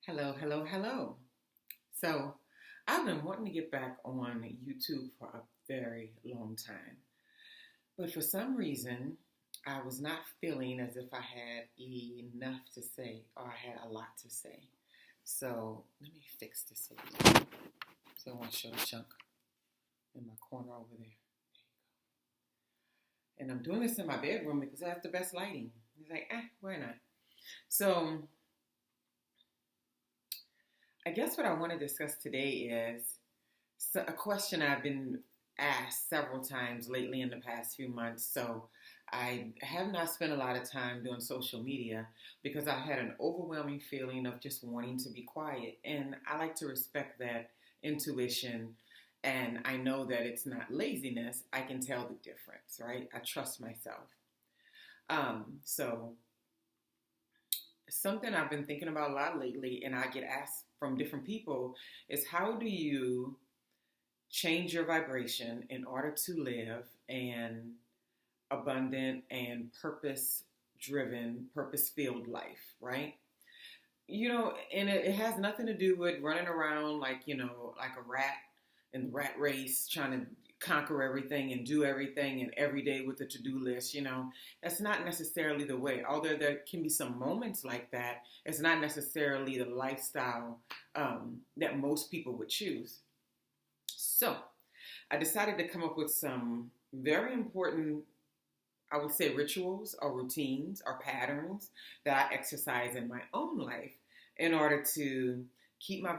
Hello, hello, hello. So, I've been wanting to get back on YouTube for a very long time. But for some reason, I was not feeling as if I had enough to say or I had a lot to say. So, let me fix this a little bit. So, I want to show the chunk in my corner over there. And I'm doing this in my bedroom because I have the best lighting. He's like, why not? So, I guess what I want to discuss today is a question I've been asked several times lately in the past few months. So I have not spent a lot of time doing social media because I had an overwhelming feeling of just wanting to be quiet. And I like to respect that intuition. And I know that it's not laziness. I can tell the difference, right? I trust myself. So something I've been thinking about a lot lately, and I get asked from different people, is how do you change your vibration in order to live an abundant and purpose driven, purpose filled life, right? And it has nothing to do with running around like a rat in the rat race, trying to conquer everything and do everything and every day with a to-do list. That's not necessarily the way. Although there can be some moments like that, it's not necessarily the lifestyle that most people would choose. So I decided to come up with some very important, I would say, rituals or routines or patterns that I exercise in my own life in order to keep my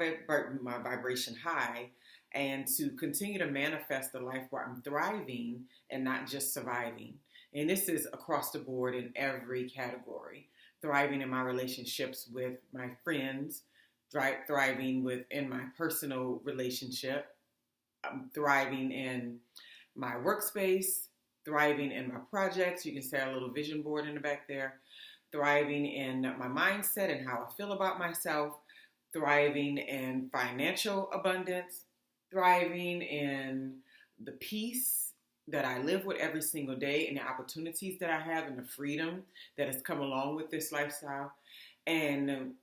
vibration high and to continue to manifest the life where I'm thriving and not just surviving. And this is across the board in every category. Thriving in my relationships with my friends, thriving in my personal relationship, I'm thriving in my workspace, thriving in my projects. You can say a little vision board in the back there. Thriving in my mindset and how I feel about myself. Thriving in financial abundance. Thriving in the peace that I live with every single day and the opportunities that I have and the freedom that has come along with this lifestyle. And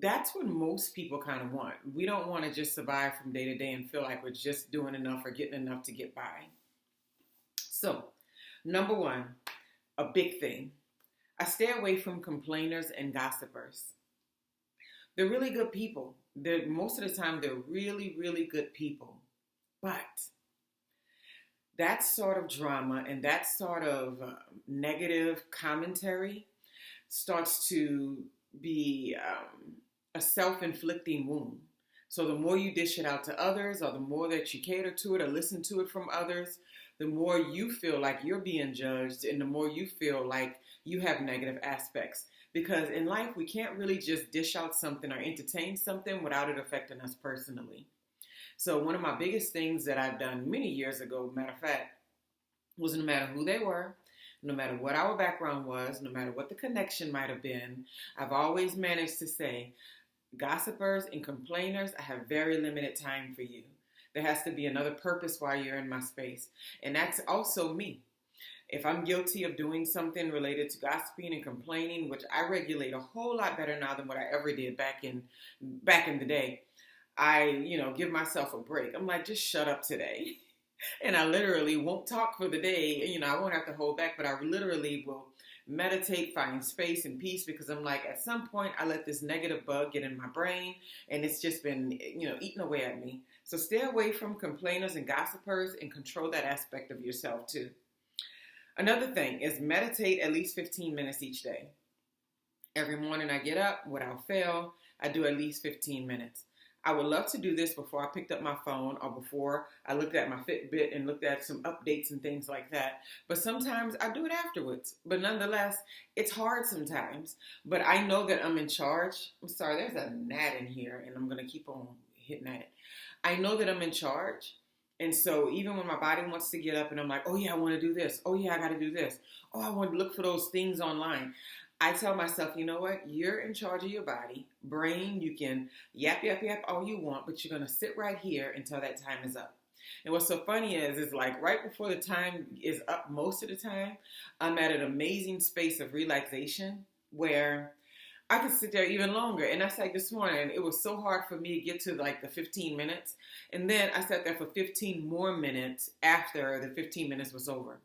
that's what most people kind of want. We don't want to just survive from day to day and feel like we're just doing enough or getting enough to get by. So, number one, a big thing. I stay away from complainers and gossipers. They're really good people. Most of the time, they're really, really good people. But that sort of drama and that sort of negative commentary starts to be a self-inflicting wound. So the more you dish it out to others, or the more that you cater to it or listen to it from others, the more you feel like you're being judged and the more you feel like you have negative aspects. Because in life, we can't really just dish out something or entertain something without it affecting us personally. So one of my biggest things that I've done many years ago, matter of fact, was no matter who they were, no matter what our background was, no matter what the connection might have been, I've always managed to say, gossipers and complainers, I have very limited time for you. There has to be another purpose while you're in my space. And that's also me. If I'm guilty of doing something related to gossiping and complaining, which I regulate a whole lot better now than what I ever did back in the day, I, give myself a break. I'm like, just shut up today. And I literally won't talk for the day. I won't have to hold back, but I literally will meditate, find space and peace, because I'm like, at some point I let this negative bug get in my brain and it's just been, eating away at me. So stay away from complainers and gossipers and control that aspect of yourself too. Another thing is meditate at least 15 minutes each day. Every morning I get up, without fail, I do at least 15 minutes. I would love to do this before I picked up my phone or before I looked at my Fitbit and looked at some updates and things like that. But sometimes I do it afterwards. But nonetheless, it's hard sometimes. But I know that I'm in charge. I'm sorry, there's a gnat in here and I'm going to keep on hitting at it. I know that I'm in charge. And so even when my body wants to get up and I'm like, oh yeah, I want to do this. Oh yeah, I got to do this. Oh, I want to look for those things online. I tell myself, you know what? You're in charge of your body. Brain, you can yap all you want, but you're going to sit right here until that time is up. And what's so funny is like right before the time is up most of the time, I'm at an amazing space of relaxation where I could sit there even longer. And that's like this morning. It was so hard for me to get to like the 15 minutes. And then I sat there for 15 more minutes after the 15 minutes was over.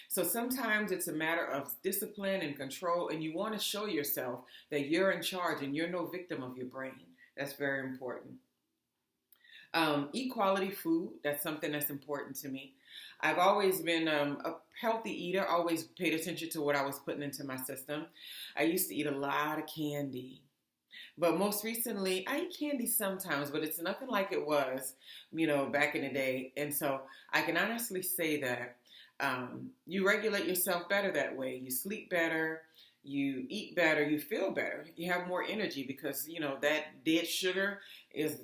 So sometimes it's a matter of discipline and control, and you want to show yourself that you're in charge and you're no victim of your brain. That's very important. Eat quality food. That's something that's important to me. I've always been a healthy eater, always paid attention to what I was putting into my system. I used to eat a lot of candy. But most recently, I eat candy sometimes, but it's nothing like it was, back in the day. And so I can honestly say that you regulate yourself better that way. You sleep better, you eat better, you feel better. You have more energy because, that dead sugar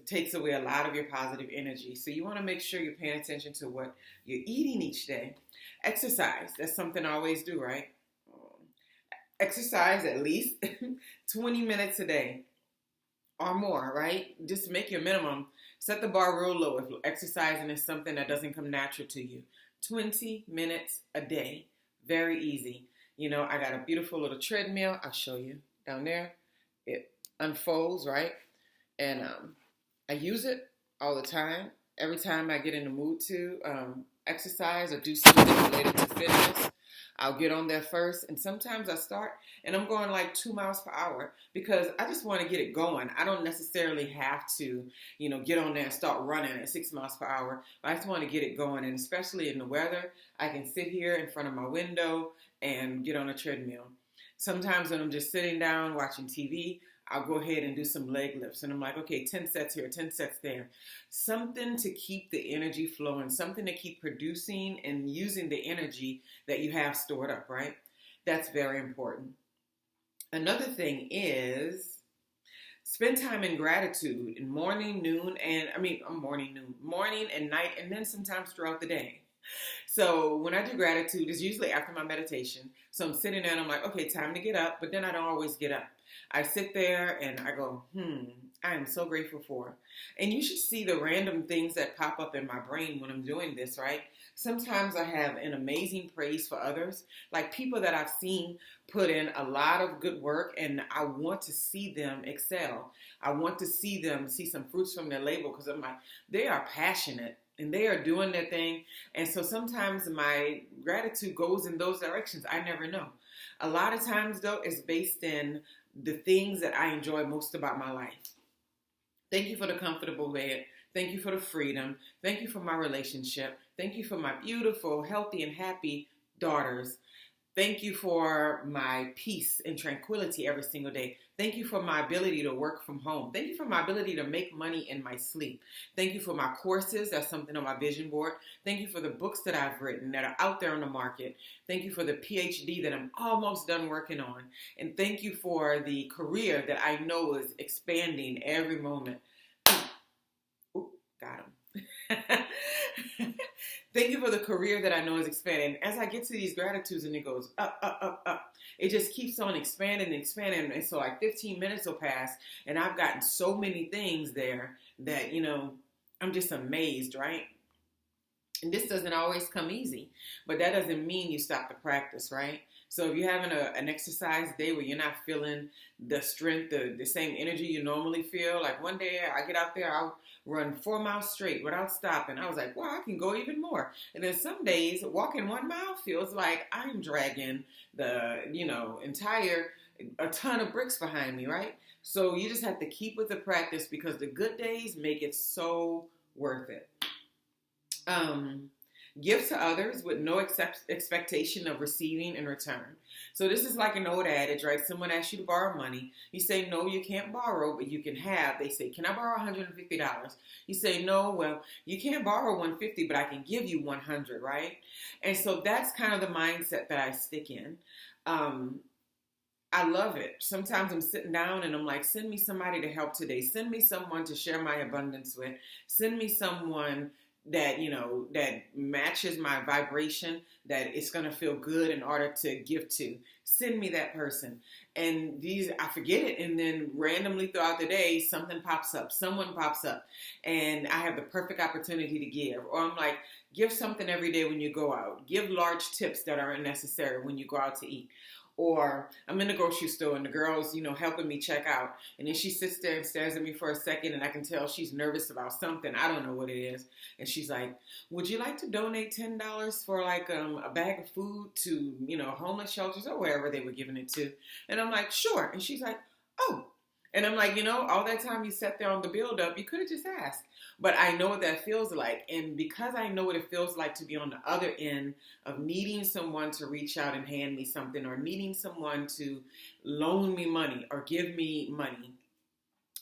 takes away a lot of your positive energy. So you want to make sure you're paying attention to what you're eating each day. Exercise, that's something I always do, right? Exercise at least 20 minutes a day or more, right? Just make your minimum. Set the bar real low if exercising is something that doesn't come natural to you. 20 minutes a day. Very easy. I got a beautiful little treadmill. I'll show you down there. It unfolds, right? And I use it all the time. Every time I get in the mood to exercise or do something related to fitness, I'll get on there first. And sometimes I start and I'm going like 2 miles per hour because I just want to get it going. I don't necessarily have to, get on there and start running at 6 miles per hour. But I just want to get it going. And especially in the weather, I can sit here in front of my window and get on a treadmill. Sometimes when I'm just sitting down watching TV, I'll go ahead and do some leg lifts. And I'm like, okay, 10 sets here, 10 sets there. Something to keep the energy flowing, something to keep producing and using the energy that you have stored up, right? That's very important. Another thing is spend time in gratitude in morning and night, and then sometimes throughout the day. So when I do gratitude, it's usually after my meditation. So I'm sitting there and I'm like, okay, time to get up. But then I don't always get up. I sit there and I go, I am so grateful for. And you should see the random things that pop up in my brain when I'm doing this, right? Sometimes I have an amazing praise for others, like people that I've seen put in a lot of good work, and I want to see them excel. I want to see them see some fruits from their labor because I'm like, they are passionate and they are doing their thing. And so sometimes my gratitude goes in those directions. I never know. A lot of times, though, it's based in the things that I enjoy most about my life. Thank you for the comfortable bed. Thank you for the freedom. Thank you for my relationship. Thank you for my beautiful, healthy, and happy daughters. Thank you for my peace and tranquility every single day. Thank you for my ability to work from home. Thank you for my ability to make money in my sleep. Thank you for my courses. That's something on my vision board. Thank you for the books that I've written that are out there on the market. Thank you for the PhD that I'm almost done working on. And thank you for the career that I know is expanding every moment. Ooh, got him. Thank you for the career that I know is expanding. As I get to these gratitudes and it goes up, up, up, up, it just keeps on expanding and expanding. And so like 15 minutes will pass and I've gotten so many things there that, I'm just amazed, right? And this doesn't always come easy, but that doesn't mean you stop the practice, right? So if you're having an exercise day where you're not feeling the strength, the same energy you normally feel, like one day I get out there, I'll run 4 miles straight without stopping. I was like, wow, I can go even more. And then some days walking 1 mile feels like I'm dragging the, a ton of bricks behind me, right? So you just have to keep with the practice because the good days make it so worth it. Give to others with no expectation of receiving in return. So this is like an old adage, right? Someone asks you to borrow money. You say, no, you can't borrow, but you can have. They say, can I borrow $150? You say, no, well, you can't borrow $150, but I can give you $100, right? And so that's kind of the mindset that I stick in. I love it. Sometimes I'm sitting down and I'm like, send me somebody to help today. Send me someone to share my abundance with. Send me someone that, that matches my vibration, that it's going to feel good in order to give to. Send me that person. And I forget it. And then randomly throughout the day, something pops up. Someone pops up. And I have the perfect opportunity to give. Or I'm like, give something every day when you go out. Give large tips that are unnecessary when you go out to eat. Or I'm in the grocery store and the girl's, helping me check out. And then she sits there and stares at me for a second and I can tell she's nervous about something. I don't know what it is. And she's like, would you like to donate $10 for like a bag of food to, homeless shelters or wherever they were giving it to? And I'm like, sure. And she's like, oh. And I'm like, all that time you sat there on the build up, you could have just asked. But I know what that feels like. And because I know what it feels like to be on the other end of needing someone to reach out and hand me something, or needing someone to loan me money or give me money,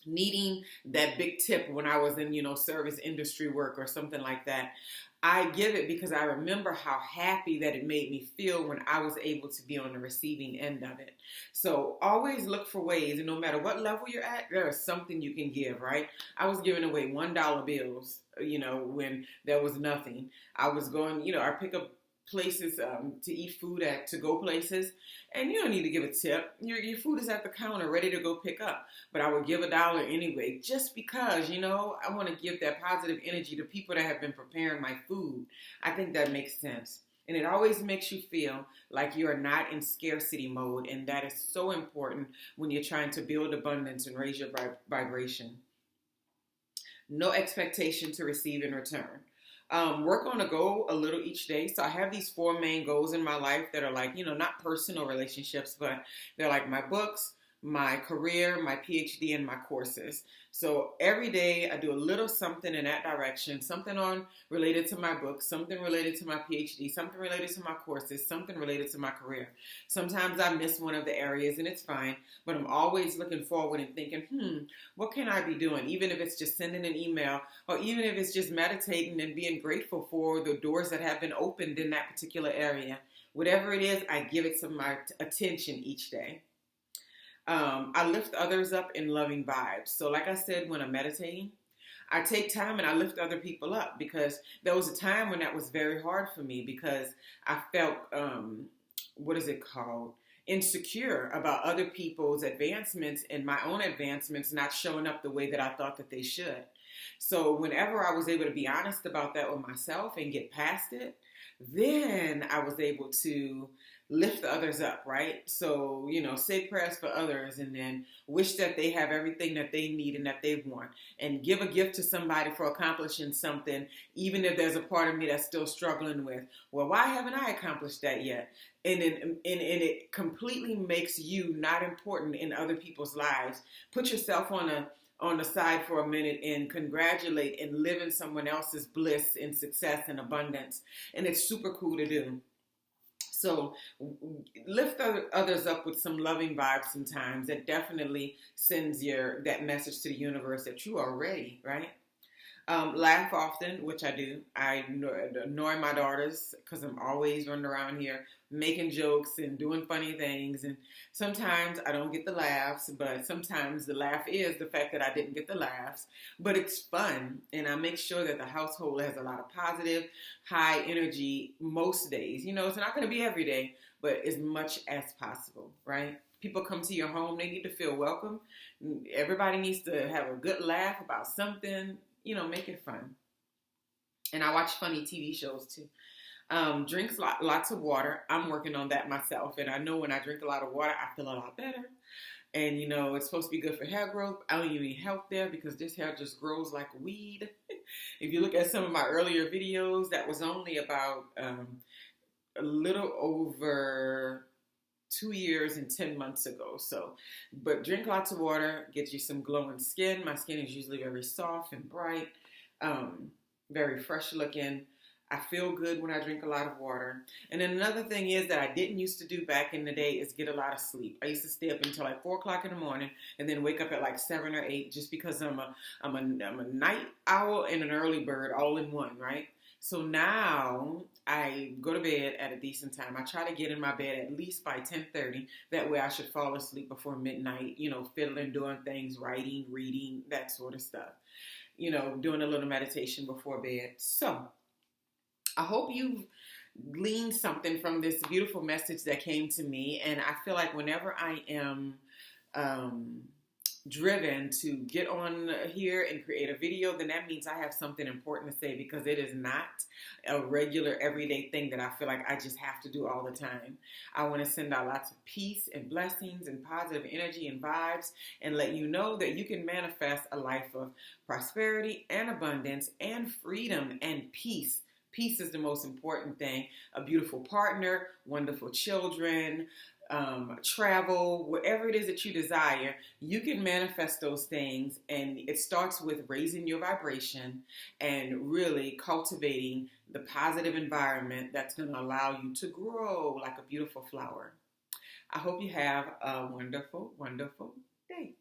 needing that big tip when I was in, service industry work or something like that, I give it because I remember how happy that it made me feel when I was able to be on the receiving end of it. So always look for ways, and no matter what level you're at, there is something you can give, right? I was giving away $1 bills, when there was nothing. I was going, I pick up places to eat food at to-go places, and you don't need to give a tip. Your food is at the counter ready to go pick up, but I would give $1 anyway, just because I want to give that positive energy to people that have been preparing my food. I think that makes sense, and it always makes you feel like you are not in scarcity mode, and that is so important when you're trying to build abundance and raise your vibration. No expectation to receive in return. Work on a goal a little each day. So I have these 4 main goals in my life that are like, not personal relationships, but they're like my books, my career, my PhD, and my courses. So every day I do a little something in that direction, something related to my books, something related to my PhD, something related to my courses, something related to my career. Sometimes I miss one of the areas and it's fine, but I'm always looking forward and thinking, what can I be doing? Even if it's just sending an email, or even if it's just meditating and being grateful for the doors that have been opened in that particular area. Whatever it is, I give it some my attention each day. I lift others up in loving vibes. So like I said, when I'm meditating, I take time and I lift other people up, because there was a time when that was very hard for me, because I felt, insecure about other people's advancements and my own advancements not showing up the way that I thought that they should. So whenever I was able to be honest about that with myself and get past it, then I was able to lift the others up, right? So, say prayers for others, and then wish that they have everything that they need and that they want, and give a gift to somebody for accomplishing something, even if there's a part of me that's still struggling with, well, why haven't I accomplished that yet? And it completely makes you not important in other people's lives. Put yourself on the side for a minute and congratulate and live in someone else's bliss and success and abundance. And it's super cool to do. So lift others up with some loving vibes sometimes. That definitely sends that message to the universe that you are ready, right? Laugh often, which I do. I annoy my daughters because I'm always running around here making jokes and doing funny things. And sometimes I don't get the laughs, but sometimes the laugh is the fact that I didn't get the laughs. But it's fun, and I make sure that the household has a lot of positive, high energy most days. It's not going to be every day, but as much as possible, right? People come to your home, they need to feel welcome. Everybody needs to have a good laugh about something. Make it fun. And I watch funny TV shows too. Drinks lots of water. I'm working on that myself. And I know when I drink a lot of water, I feel a lot better. And, it's supposed to be good for hair growth. I don't even need help there because this hair just grows like weed. If you look at some of my earlier videos, that was only about a little over 2 years and 10 months ago. But drink lots of water, gets you some glowing skin. My skin is usually very soft and bright, very fresh looking. I feel good when I drink a lot of water. And then another thing is that I didn't used to do back in the day is get a lot of sleep. I used to stay up until like 4 o'clock in the morning and then wake up at like 7 or 8 just because I'm a night owl and an early bird all in one, right? So now I go to bed at a decent time. I try to get in my bed at least by 10:30. That way I should fall asleep before midnight, fiddling, doing things, writing, reading, that sort of stuff. Doing a little meditation before bed. So I hope you've gleaned something from this beautiful message that came to me. And I feel like whenever I am driven to get on here and create a video, then that means I have something important to say, because it is not a regular everyday thing that I feel like I just have to do all the time. I want to send out lots of peace and blessings and positive energy and vibes, and let you know that you can manifest a life of prosperity and abundance and freedom and peace. Peace is the most important thing. A beautiful partner, wonderful children, travel, whatever it is that you desire, you can manifest those things. And it starts with raising your vibration and really cultivating the positive environment that's going to allow you to grow like a beautiful flower. I hope you have a wonderful, wonderful day.